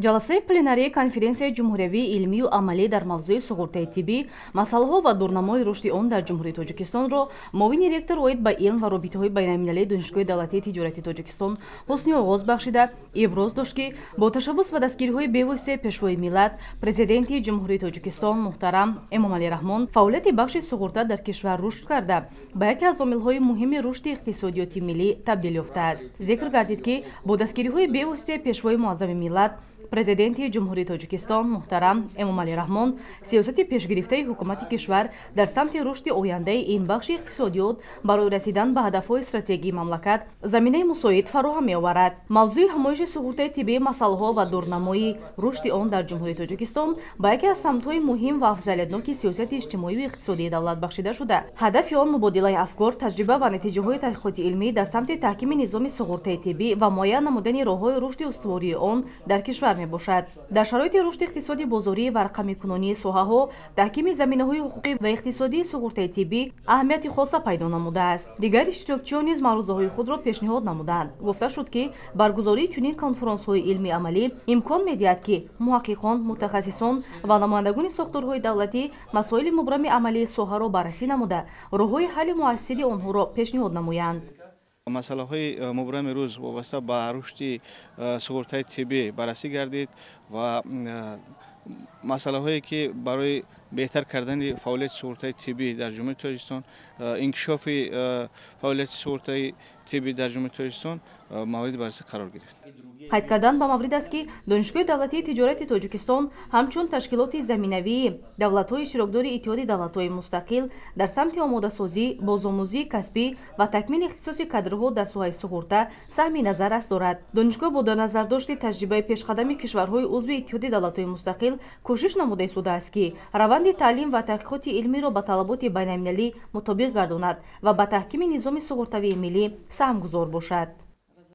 ҷаласаи пленарияи конференсияи ҷумҳуриявии илмию амалӣ дар мавзӯи суғуртаи тиббӣ, масъалаҳо ва дурнамои рушди он дар ҷумҳурии Тоҷикистонро муовини ректор оид ба илм ва робитаҳои байналмилалии Донишгоҳи давлатии тиҷорати Тоҷикистон ҳусни оғоз бахшида, иброз дошт, ки бо ташаббус ва дастгириҳои бевоситаи пешвои миллат, президенти ҷумҳурии Тоҷикистон муҳтарам Эмомалӣ Раҳмон фаъолияти бахши суғурта дар кишвар рушд карда, ба яке аз омилҳои муҳими рушди иқтисодиёти миллӣ табдил ёфтааст. Зикр гардид, ки бо дастгириҳои бевоситаи пешвои муаззами миллат, президенти ҷумҳурии Тоҷикистон муҳтарам Эмомалӣ Раҳмон сиёсати пешгирифтаи ҳукумати кишвар дар самти рушди ояндаи ин бахши иқтисодиёт барои расидан ба ҳадафҳои стратегии мамлакат заминаи мусоид фароҳам меоварад. Мавзӯи ҳамоиши суғуртаи тиббии масъалаҳо ва дурнамои рушди он дар ҷумҳурии Тоҷикистон ба яке аз самтҳои муҳим ва афзалиятноки сиёсати иҷтимоиву иқтисодии давлат бахшида шуда. Ҳадафи он мубодилаи афкор, таҷриба ва натиҷаҳои таҳқиқоти илмӣ дар самти таҳкими низоми суғуртаи тиббӣ ва муайян намудани роҳҳои рушди устувории он дар кишвар мебошад. Дар шароити рушди иқтисоди бозорӣ ва рақамикунонии соҳаҳо, таҳкими заминаҳои ҳуқуқӣ ва иқтисодии суғуртаи тиббӣ аҳамияти хоса пайдо намудааст. Дигар иштирокчиён низ маърузаҳои худро пешниҳод намуданд. Гуфта шуд, ки баргузории чунин конферансҳои илмӣ амалӣ имкон медиҳад, ки муҳаққиқон, мутахассисон ва намояндагони сохторҳои давлатӣ масоили мубрами амалии соҳаро баррасӣ намуда, роҳҳои ҳалли муассири онҳоро пешниҳод намоянд. масъалаҳои мубрами рӯз вобаста ба рушди суғуртаи тиббӣ баррасӣ гардид ва масъалаҳое ки барои беҳтар кардани фаъолияти суғуртаи тиббӣ дар ҷумҳурии Тоҷикистон, инкишофи фаъолияти суғуртаи тиббӣ дар ҷумҳурии Тоҷикистон мавриди баррасӣ қарор гирифт. қайд кардан ба маврид аст, ки Донишгоҳи давлатии тиҷорати Тоҷикистон ҳамчун ташкилоти заминавии давлатҳои иштирокдори Иттиҳоди давлатҳои мустақил дар самти омодасозӣ, бозомӯзии касбӣ ва такмили ихтисоси кадрҳо дар соҳаи суғурта саҳми назаррас дорад. Донишгоҳ бо дар назардошти таҷрибаи пешқадами кишварҳои узви Иттиҳоди давлатҳои мустақил кӯшиш намуда истодааст, ки раванди таълим ва таҳқиқоти илмиро ба талаботи байналмилалӣ мутобиқ гардонад ва ба таҳкими низоми суғуртавии миллӣ саҳмгузор бошад.